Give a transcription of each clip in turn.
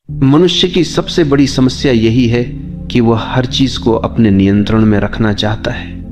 मनुष्य की सबसे बड़ी समस्या यही है कि वह हर चीज को अपने नियंत्रण में रखना चाहता है।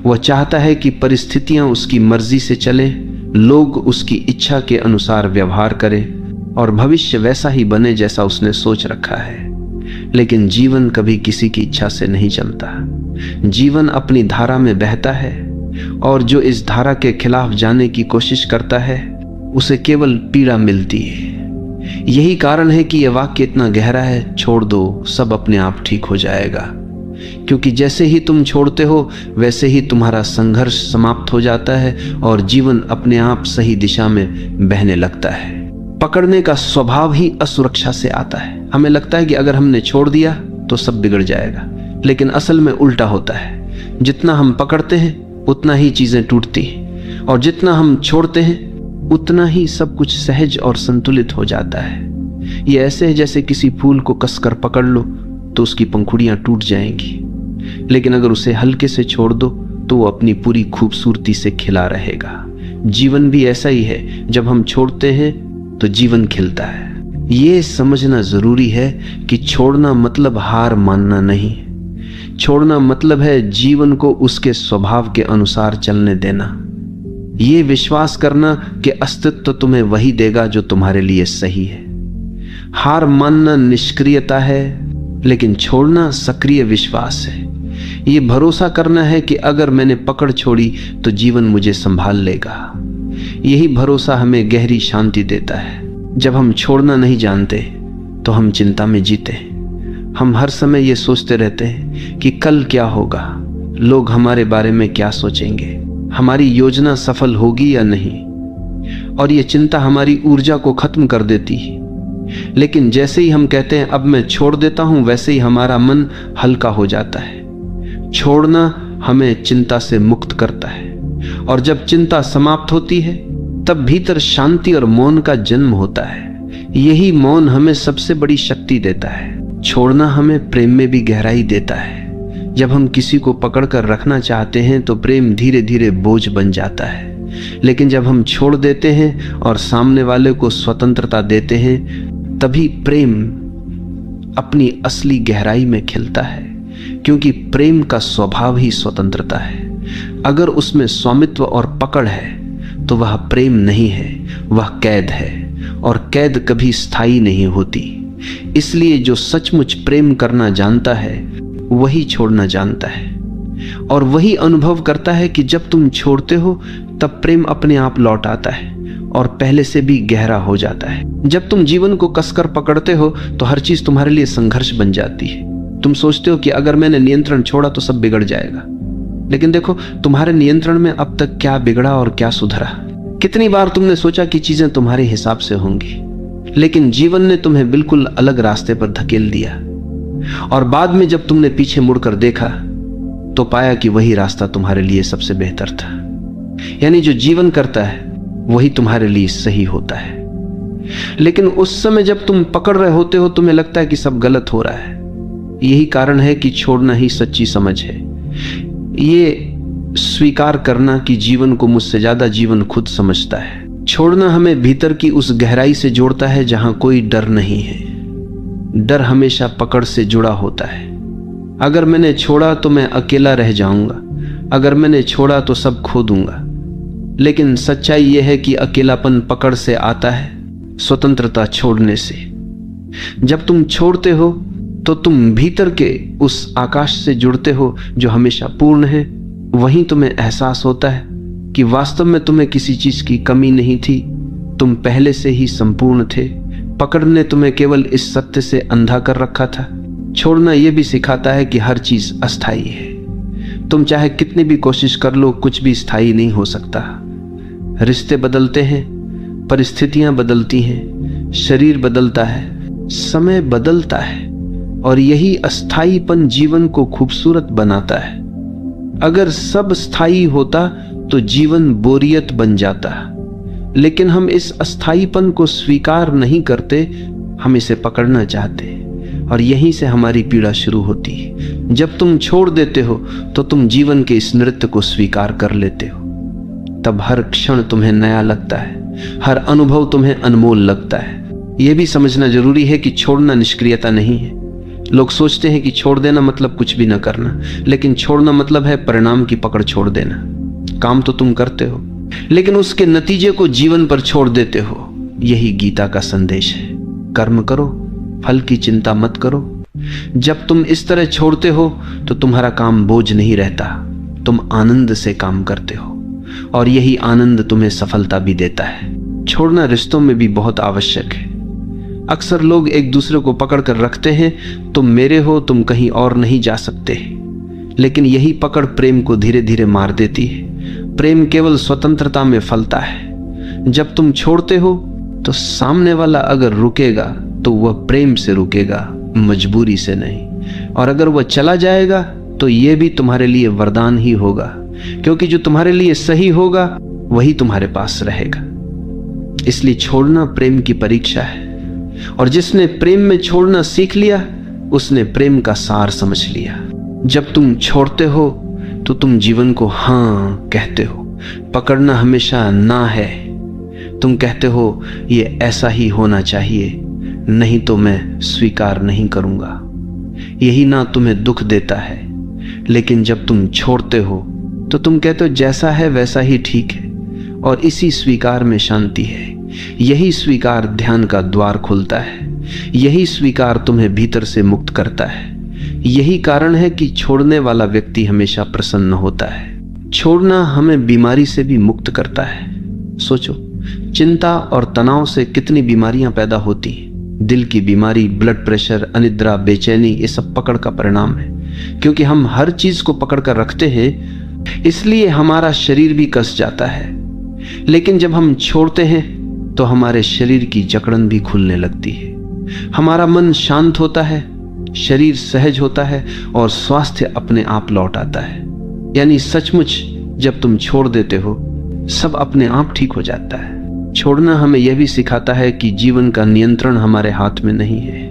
वह चाहता है कि परिस्थितियां उसकी मर्जी से चले, लोग उसकी इच्छा के अनुसार व्यवहार करें और भविष्य वैसा ही बने जैसा उसने सोच रखा है। लेकिन जीवन कभी किसी की इच्छा से नहीं चलता। जीवन अपनी धारा में बहता है और जो इस धारा के खिलाफ जाने की कोशिश करता है उसे केवल पीड़ा मिलती है। यही कारण है कि यह वाक्य इतना गहरा है, छोड़ दो, सब अपने आप ठीक हो जाएगा। क्योंकि जैसे ही तुम छोड़ते हो वैसे ही तुम्हारा संघर्ष समाप्त हो जाता है और जीवन अपने आप सही दिशा में बहने लगता है। पकड़ने का स्वभाव ही असुरक्षा से आता है। हमें लगता है कि अगर हमने छोड़ दिया तो सब बिगड़ जाएगा, लेकिन असल में उल्टा होता है। जितना हम पकड़ते हैं उतना ही चीजें टूटती हैं और जितना हम छोड़ते हैं उतना ही सब कुछ सहज और संतुलित हो जाता है। ये ऐसे है जैसे किसी फूल को कसकर पकड़ लो तो उसकी पंखुड़ियां टूट जाएंगी, लेकिन अगर उसे हल्के से छोड़ दो तो वो अपनी पूरी खूबसूरती से खिला रहेगा। जीवन भी ऐसा ही है, जब हम छोड़ते हैं तो जीवन खिलता है। ये समझना जरूरी है कि छोड़ना मतलब हार मानना नहीं। छोड़ना मतलब है जीवन को उसके स्वभाव के अनुसार चलने देना। ये विश्वास करना कि अस्तित्व तुम्हें वही देगा जो तुम्हारे लिए सही है। हार मानना निष्क्रियता है, लेकिन छोड़ना सक्रिय विश्वास है। ये भरोसा करना है कि अगर मैंने पकड़ छोड़ी तो जीवन मुझे संभाल लेगा। यही भरोसा हमें गहरी शांति देता है। जब हम छोड़ना नहीं जानते तो हम चिंता में जीते। हम हर समय ये सोचते रहते हैं कि कल क्या होगा, लोग हमारे बारे में क्या सोचेंगे, हमारी योजना सफल होगी या नहीं, और ये चिंता हमारी ऊर्जा को खत्म कर देती है। लेकिन जैसे ही हम कहते हैं अब मैं छोड़ देता हूं, वैसे ही हमारा मन हल्का हो जाता है। छोड़ना हमें चिंता से मुक्त करता है और जब चिंता समाप्त होती है तब भीतर शांति और मौन का जन्म होता है। यही मौन हमें सबसे बड़ी शक्ति देता है। छोड़ना हमें प्रेम में भी गहराई देता है। जब हम किसी को पकड़कर रखना चाहते हैं तो प्रेम धीरे धीरे बोझ बन जाता है, लेकिन जब हम छोड़ देते हैं और सामने वाले को स्वतंत्रता देते हैं तभी प्रेम अपनी असली गहराई में खिलता है। क्योंकि प्रेम का स्वभाव ही स्वतंत्रता है। अगर उसमें स्वामित्व और पकड़ है तो वह प्रेम नहीं है, वह कैद है, और कैद कभी स्थायी नहीं होती। इसलिए जो सचमुच प्रेम करना जानता है वही छोड़ना जानता है, और वही अनुभव करता है कि जब तुम छोड़ते हो तब प्रेम अपने आप लौट आता है और पहले से भी गहरा हो जाता है। जब तुम जीवन को कसकर पकड़ते हो तो हर चीज तुम्हारे लिए संघर्ष बन जाती है। तुम सोचते हो कि अगर मैंने नियंत्रण छोड़ा तो सब बिगड़ जाएगा, लेकिन देखो तुम्हारे नियंत्रण में अब तक क्या बिगड़ा और क्या सुधरा। कितनी बार तुमने सोचा कि चीजें तुम्हारे हिसाब से होंगी, लेकिन जीवन ने तुम्हें बिल्कुल अलग रास्ते पर धकेल दिया, और बाद में जब तुमने पीछे मुड़कर देखा तो पाया कि वही रास्ता तुम्हारे लिए सबसे बेहतर था। यानी जो जीवन करता है वही तुम्हारे लिए सही होता है। लेकिन उस समय जब तुम पकड़ रहे होते हो तुम्हें लगता है कि सब गलत हो रहा है। यही कारण है कि छोड़ना ही सच्ची समझ है। ये स्वीकार करना कि जीवन को मुझसे ज्यादा जीवन खुद समझता है। छोड़ना हमें भीतर की उस गहराई से जोड़ता है जहां कोई डर नहीं है। डर हमेशा पकड़ से जुड़ा होता है। अगर मैंने छोड़ा तो मैं अकेला रह जाऊंगा, अगर मैंने छोड़ा तो सब खो दूंगा। लेकिन सच्चाई यह है कि अकेलापन पकड़ से आता है, स्वतंत्रता छोड़ने से। जब तुम छोड़ते हो तो तुम भीतर के उस आकाश से जुड़ते हो जो हमेशा पूर्ण है। वहीं तुम्हें एहसास होता है कि वास्तव में तुम्हें किसी चीज की कमी नहीं थी, तुम पहले से ही संपूर्ण थे। पकड़ ने तुम्हें केवल इस सत्य से अंधा कर रखा था। छोड़ना यह भी सिखाता है कि हर चीज अस्थायी है। तुम चाहे कितनी भी कोशिश कर लो, कुछ भी स्थायी नहीं हो सकता। रिश्ते बदलते हैं, परिस्थितियां बदलती हैं, शरीर बदलता है, समय बदलता है, और यही अस्थायीपन जीवन को खूबसूरत बनाता है। अगर सब स्थायी होता तो जीवन बोरियत बन जाता, लेकिन हम इस अस्थायीपन को स्वीकार नहीं करते, हम इसे पकड़ना चाहते हैं, और यहीं से हमारी पीड़ा शुरू होती है। जब तुम छोड़ देते हो तो तुम जीवन के इस नृत्य को स्वीकार कर लेते हो। तब हर क्षण तुम्हें नया लगता है, हर अनुभव तुम्हें अनमोल लगता है। यह भी समझना जरूरी है कि छोड़ना निष्क्रियता नहीं है। लोग सोचते हैं कि छोड़ देना मतलब कुछ भी ना करना, लेकिन छोड़ना मतलब है परिणाम की पकड़ छोड़ देना। काम तो तुम करते हो, लेकिन उसके नतीजे को जीवन पर छोड़ देते हो। यही गीता का संदेश है। कर्म करो, फल की चिंता मत करो। जब तुम इस तरह छोड़ते हो तो तुम्हारा काम बोझ नहीं रहता, तुम आनंद से काम करते हो, और यही आनंद तुम्हें सफलता भी देता है। छोड़ना रिश्तों में भी बहुत आवश्यक है। अक्सर लोग एक दूसरे को पकड़ कर रखते हैं, तुम मेरे हो, तुम कहीं और नहीं जा सकते। लेकिन यही पकड़ प्रेम को धीरे धीरे मार देती है। प्रेम केवल स्वतंत्रता में फलता है। जब तुम छोड़ते हो तो सामने वाला अगर रुकेगा तो वह प्रेम से रुकेगा, मजबूरी से नहीं। और अगर वह चला जाएगा तो यह भी तुम्हारे लिए वरदान ही होगा, क्योंकि जो तुम्हारे लिए सही होगा वही तुम्हारे पास रहेगा। इसलिए छोड़ना प्रेम की परीक्षा है, और जिसने प्रेम में छोड़ना सीख लिया उसने प्रेम का सार समझ लिया। जब तुम छोड़ते हो तो तुम जीवन को हाँ कहते हो। पकड़ना हमेशा ना है। तुम कहते हो ये ऐसा ही होना चाहिए, नहीं तो मैं स्वीकार नहीं करूंगा। यही ना तुम्हें दुख देता है। लेकिन जब तुम छोड़ते हो तो तुम कहते हो जैसा है वैसा ही ठीक है, और इसी स्वीकार में शांति है। यही स्वीकार ध्यान का द्वार खोलता है। यही स्वीकार तुम्हें भीतर से मुक्त करता है। यही कारण है कि छोड़ने वाला व्यक्ति हमेशा प्रसन्न होता है। छोड़ना हमें बीमारी से भी मुक्त करता है। सोचो, चिंता और तनाव से कितनी बीमारियां पैदा होती हैं। दिल की बीमारी, ब्लड प्रेशर, अनिद्रा, बेचैनी, ये सब पकड़ का परिणाम है। क्योंकि हम हर चीज को पकड़ कर रखते हैं, इसलिए हमारा शरीर भी कस जाता है। लेकिन जब हम छोड़ते हैं तो हमारे शरीर की जकड़न भी खुलने लगती है। हमारा मन शांत होता है, शरीर सहज होता है, और स्वास्थ्य अपने आप लौट आता है। यानी सचमुच जब तुम छोड़ देते हो सब अपने आप ठीक हो जाता है। छोड़ना हमें यह भी सिखाता है कि जीवन का नियंत्रण हमारे हाथ में नहीं है।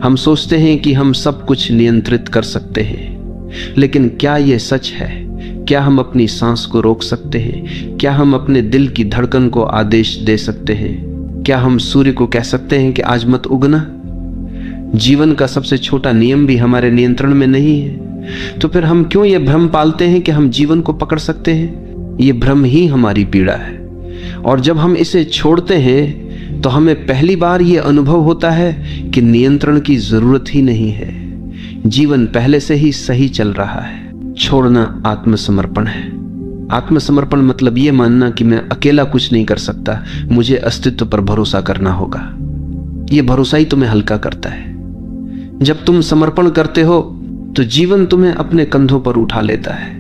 हम सोचते हैं कि हम सब कुछ नियंत्रित कर सकते हैं, लेकिन क्या यह सच है? क्या हम अपनी सांस को रोक सकते हैं? क्या हम अपने दिल की धड़कन को आदेश दे सकते हैं? क्या हम सूर्य को कह सकते हैं कि आज मत उगना? जीवन का सबसे छोटा नियम भी हमारे नियंत्रण में नहीं है। तो फिर हम क्यों यह भ्रम पालते हैं कि हम जीवन को पकड़ सकते हैं? ये भ्रम ही हमारी पीड़ा है। और जब हम इसे छोड़ते हैं तो हमें पहली बार यह अनुभव होता है कि नियंत्रण की जरूरत ही नहीं है। जीवन पहले से ही सही चल रहा है। छोड़ना आत्मसमर्पण है। आत्मसमर्पण मतलब यह मानना कि मैं अकेला कुछ नहीं कर सकता, मुझे अस्तित्व पर भरोसा करना होगा। यह भरोसा ही तुम्हें हल्का करता है। जब तुम समर्पण करते हो तो जीवन तुम्हें अपने कंधों पर उठा लेता है,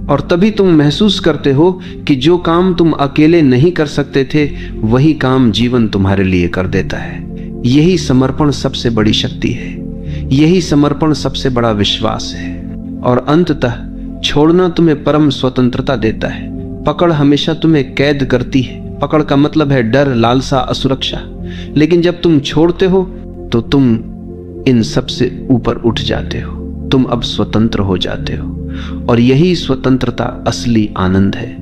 और तभी तुम महसूस करते हो कि जो काम तुम अकेले नहीं कर सकते थे वही काम जीवन तुम्हारे लिए कर देता है। यही समर्पण सबसे बड़ी शक्ति है। यही समर्पण सबसे बड़ा विश्वास है। और अंततः छोड़ना तुम्हें परम स्वतंत्रता देता है। पकड़ हमेशा तुम्हें कैद करती है। पकड़ का मतलब है डर, लालसा, असुरक्षा। लेकिन जब तुम छोड़ते हो तो तुम इन सब से ऊपर उठ जाते हो। तुम अब स्वतंत्र हो जाते हो, और यही स्वतंत्रता असली आनंद है।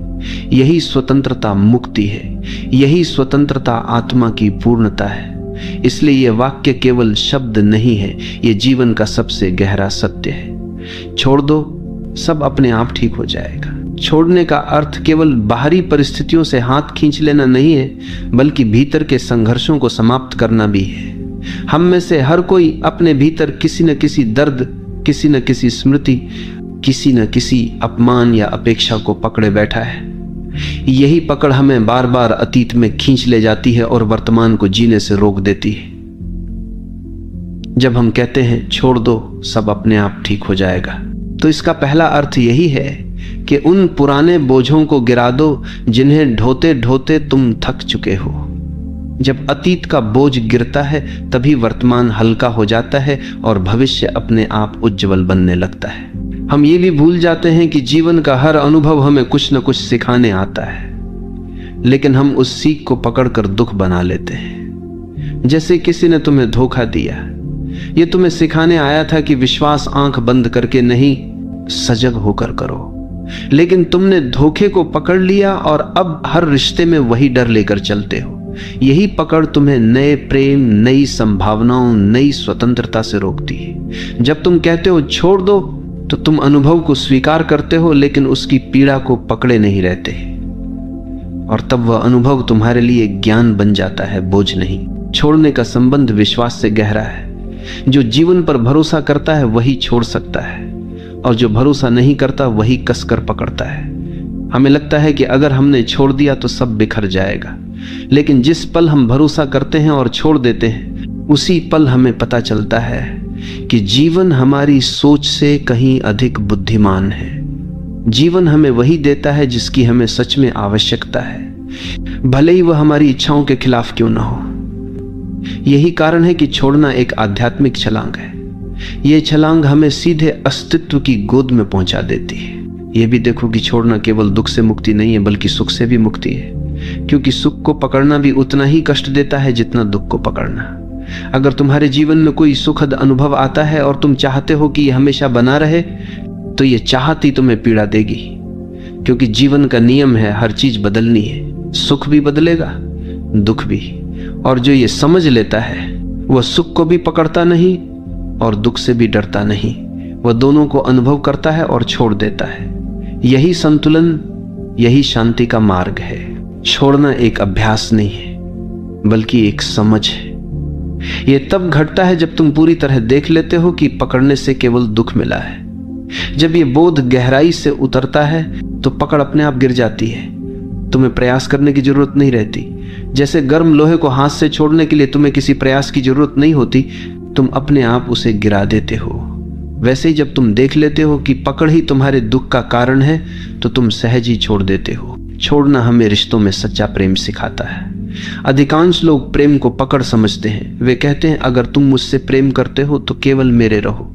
यही स्वतंत्रता मुक्ति है। यही स्वतंत्रता आत्मा की पूर्णता है। इसलिए यह वाक्य केवल शब्द नहीं है, यह जीवन का सबसे गहरा सत्य है। छोड़ दो, सब अपने आप ठीक हो जाएगा। छोड़ने का अर्थ केवल बाहरी परिस्थितियों से हाथ खींच लेना नहीं है, बल्कि भीतर के संघर्षों को समाप्त करना भी है। हम में से हर कोई अपने भीतर किसी न किसी दर्द, किसी न किसी स्मृति, किसी न किसी अपमान या अपेक्षा को पकड़े बैठा है। यही पकड़ हमें बार बार अतीत में खींच ले जाती है और वर्तमान को जीने से रोक देती है। जब हम कहते हैं छोड़ दो, सब अपने आप ठीक हो जाएगा, तो इसका पहला अर्थ यही है कि उन पुराने बोझों को गिरा दो जिन्हें ढोते ढोते तुम थक चुके हो। जब अतीत का बोझ गिरता है तभी वर्तमान हल्का हो जाता है और भविष्य अपने आप उज्जवल बनने लगता है। हम ये भी भूल जाते हैं कि जीवन का हर अनुभव हमें कुछ न कुछ सिखाने आता है, लेकिन हम उस सीख को पकड़कर दुख बना लेते हैं। जैसे किसी ने तुम्हें धोखा दिया, ये तुम्हें सिखाने आया था कि विश्वास आंख बंद करके नहीं, सजग होकर करो। लेकिन तुमने धोखे को पकड़ लिया और अब हर रिश्ते में वही डर लेकर चलते हो। यही पकड़ तुम्हें नए प्रेम, नई संभावनाओं, नई स्वतंत्रता से रोकती है। जब तुम कहते हो छोड़ दो, तो तुम अनुभव को स्वीकार करते हो, लेकिन उसकी पीड़ा को पकड़े नहीं रहते, और तब वह अनुभव तुम्हारे लिए ज्ञान बन जाता है, बोझ नहीं। छोड़ने का संबंध विश्वास से गहरा है। जो जीवन पर भरोसा करता है वही छोड़ सकता है, और जो भरोसा नहीं करता वही कसकर पकड़ता है। हमें लगता है कि अगर हमने छोड़ दिया तो सब बिखर जाएगा, लेकिन जिस पल हम भरोसा करते हैं और छोड़ देते हैं, उसी पल हमें पता चलता है कि जीवन हमारी सोच से कहीं अधिक बुद्धिमान है। जीवन हमें वही देता है जिसकी हमें सच में आवश्यकता है, भले ही वह हमारी इच्छाओं के खिलाफ क्यों न हो। यही कारण है कि छोड़ना एक आध्यात्मिक छलांग है। यह छलांग हमें सीधे अस्तित्व की गोद में पहुंचा देती है। यह भी देखो कि छोड़ना केवल दुख से मुक्ति नहीं है, बल्कि सुख से भी मुक्ति है, क्योंकि सुख को पकड़ना भी उतना ही कष्ट देता है जितना दुख को पकड़ना। अगर तुम्हारे जीवन में कोई सुखद अनुभव आता है और तुम चाहते हो कि यह हमेशा बना रहे, तो यह चाहत ही तुम्हें पीड़ा देगी, क्योंकि जीवन का नियम है हर चीज बदलनी है। सुख भी बदलेगा, दुख भी। और जो ये समझ लेता है वह सुख को भी पकड़ता नहीं और दुख से भी डरता नहीं। वह दोनों को अनुभव करता है और छोड़ देता है। यही संतुलन, यही शांति का मार्ग है। छोड़ना एक अभ्यास नहीं है, बल्कि एक समझ है। यह तब घटता है जब तुम पूरी तरह देख लेते हो कि पकड़ने से केवल दुख मिला है। जब यह बोध गहराई से उतरता है तो पकड़ अपने आप गिर जाती है। तुम्हें प्रयास करने की जरूरत नहीं रहती। जैसे गर्म लोहे को हाथ से छोड़ने के लिए तुम्हें किसी प्रयास की जरूरत नहीं होती, तुम अपने आप उसे गिरा देते हो। वैसे ही जब तुम देख लेते हो कि पकड़ ही तुम्हारे दुख का कारण है, तो तुम सहज ही छोड़ देते हो। छोड़ना हमें रिश्तों में सच्चा प्रेम सिखाता है। अधिकांश लोग प्रेम को पकड़ समझते हैं। वे कहते हैं अगर तुम मुझसे प्रेम करते हो तो केवल मेरे रहो,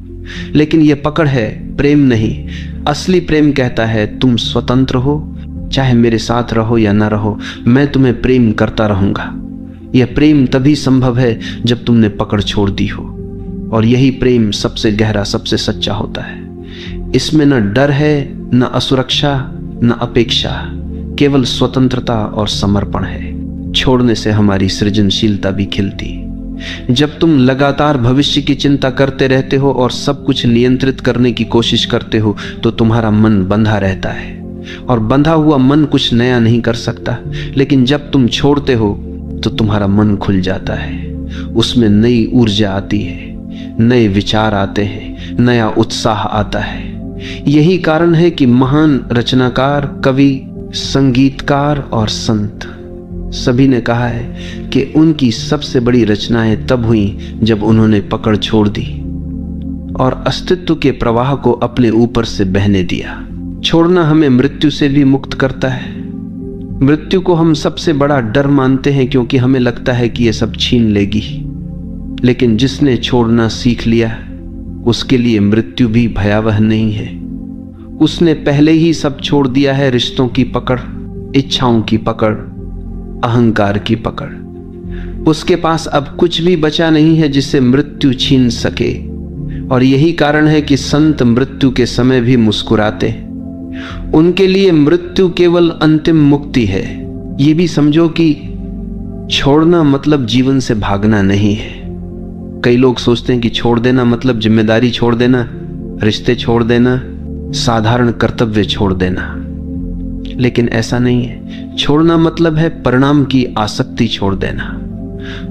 लेकिन यह पकड़ है, प्रेम नहीं। असली प्रेम कहता है तुम स्वतंत्र हो, चाहे मेरे साथ रहो या ना रहो, मैं तुम्हें प्रेम करता रहूंगा। यह प्रेम तभी संभव है जब तुमने पकड़ छोड़ दी हो, और यही प्रेम सबसे गहरा, सबसे सच्चा होता है। इसमें न डर है, न असुरक्षा, न अपेक्षा, केवल स्वतंत्रता और समर्पण है। छोड़ने से हमारी सृजनशीलता भी खिलती। जब तुम लगातार भविष्य की चिंता करते रहते हो और सब कुछ नियंत्रित करने की कोशिश करते हो, तो तुम्हारा मन बंधा रहता है, और बंधा हुआ मन कुछ नया नहीं कर सकता। लेकिन जब तुम छोड़ते हो तो तुम्हारा मन खुल जाता है। उसमें नई ऊर्जा आती है, नए विचार आते हैं, नया उत्साह आता है। यही कारण है कि महान रचनाकार, कवि, संगीतकार और संत सभी ने कहा है कि उनकी सबसे बड़ी रचनाएं तब हुई जब उन्होंने पकड़ छोड़ दी और अस्तित्व के प्रवाह को अपने ऊपर से बहने दिया। छोड़ना हमें मृत्यु से भी मुक्त करता है। मृत्यु को हम सबसे बड़ा डर मानते हैं, क्योंकि हमें लगता है कि यह सब छीन लेगी। लेकिन जिसने छोड़ना सीख लिया, उसके लिए मृत्यु भी भयावह नहीं है। उसने पहले ही सब छोड़ दिया है। रिश्तों की पकड़, इच्छाओं की पकड़, अहंकार की पकड़। उसके पास अब कुछ भी बचा नहीं है जिसे मृत्यु छीन सके। और यही कारण है कि संत मृत्यु के समय भी मुस्कुराते। उनके लिए मृत्यु केवल अंतिम मुक्ति है। ये भी समझो कि छोड़ना मतलब जीवन से भागना नहीं है। कई लोग सोचते हैं कि छोड़ देना मतलब जिम्मेदारी छोड़ देना, रिश्ते छोड़ देना, साधारण कर्तव्य छोड़ देना, लेकिन ऐसा नहीं है। छोड़ना मतलब है परिणाम की आसक्ति छोड़ देना।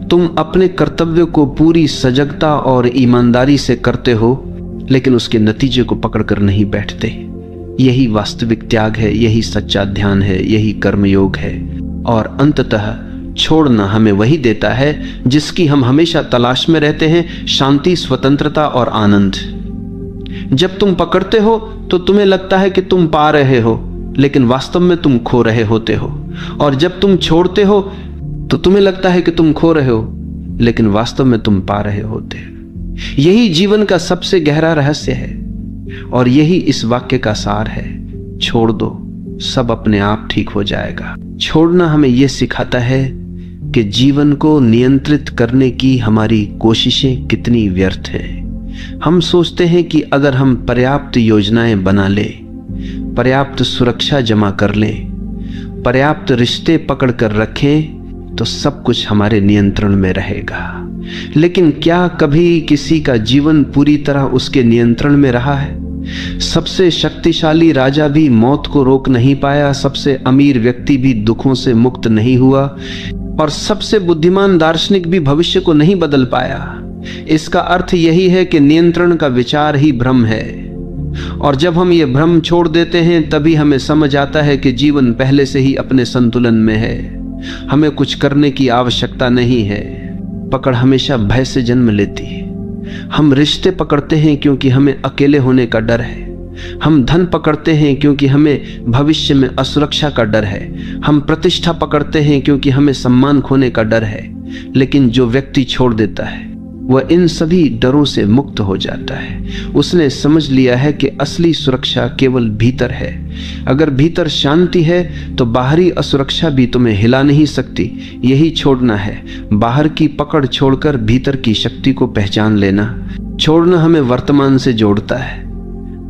तुम अपने कर्तव्य को पूरी सजगता और ईमानदारी से करते हो, लेकिन उसके नतीजे को पकड़कर नहीं बैठते। यही वास्तविक त्याग है, यही सच्चा ध्यान है, यही कर्मयोग है। और अंततः छोड़ना हमें वही देता है जिसकी हम हमेशा तलाश में रहते हैं, शांति, स्वतंत्रता और आनंद। जब तुम पकड़ते हो तो तुम्हें लगता है कि तुम पा रहे हो, लेकिन वास्तव में तुम खो रहे होते हो। और जब तुम छोड़ते हो तो तुम्हें लगता है कि तुम खो रहे हो, लेकिन वास्तव में तुम पा रहे होते हो। यही जीवन का सबसे गहरा रहस्य है, और यही इस वाक्य का सार है। छोड़ दो, सब अपने आप ठीक हो जाएगा। छोड़ना हमें यह सिखाता है कि जीवन को नियंत्रित करने की हमारी कोशिशें कितनी व्यर्थ हैं। हम सोचते हैं कि अगर हम पर्याप्त योजनाएं बना लें, पर्याप्त सुरक्षा जमा कर लें, पर्याप्त रिश्ते पकड़ कर रखें, तो सब कुछ हमारे नियंत्रण में रहेगा। लेकिन क्या कभी किसी का जीवन पूरी तरह उसके नियंत्रण में रहा है? सबसे शक्तिशाली राजा भी मौत को रोक नहीं पाया, सबसे अमीर व्यक्ति भी दुखों से मुक्त नहीं हुआ, और सबसे बुद्धिमान दार्शनिक भी भविष्य को नहीं बदल पाया। इसका अर्थ यही है कि नियंत्रण का विचार ही भ्रम है, और जब हम ये भ्रम छोड़ देते हैं तभी हमें समझ आता है कि जीवन पहले से ही अपने संतुलन में है। हमें कुछ करने की आवश्यकता नहीं है। पकड़ हमेशा भय से जन्म लेती है। हम रिश्ते पकड़ते हैं क्योंकि हमें अकेले होने का डर है। हम धन पकड़ते हैं क्योंकि हमें भविष्य में असुरक्षा का डर है। हम प्रतिष्ठा पकड़ते हैं क्योंकि हमें सम्मान खोने का डर है। लेकिन जो व्यक्ति छोड़ देता है वह इन सभी डरों से मुक्त हो जाता है। उसने समझ लिया है कि असली सुरक्षा केवल भीतर है। अगर भीतर शांति है तो बाहरी असुरक्षा भी तुम्हें हिला नहीं सकती। यही छोड़ना है, बाहर की पकड़ छोड़कर भीतर की शक्ति को पहचान लेना। छोड़ना हमें वर्तमान से जोड़ता है।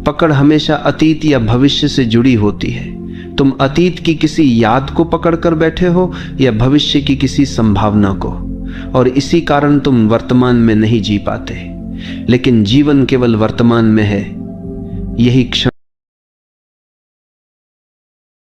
पकड़ हमेशा अतीत या भविष्य से जुड़ी होती है। तुम अतीत की किसी याद को पकड़ कर बैठे हो या भविष्य की किसी संभावना को, और इसी कारण तुम वर्तमान में नहीं जी पाते। लेकिन जीवन केवल वर्तमान में है। यही क्षण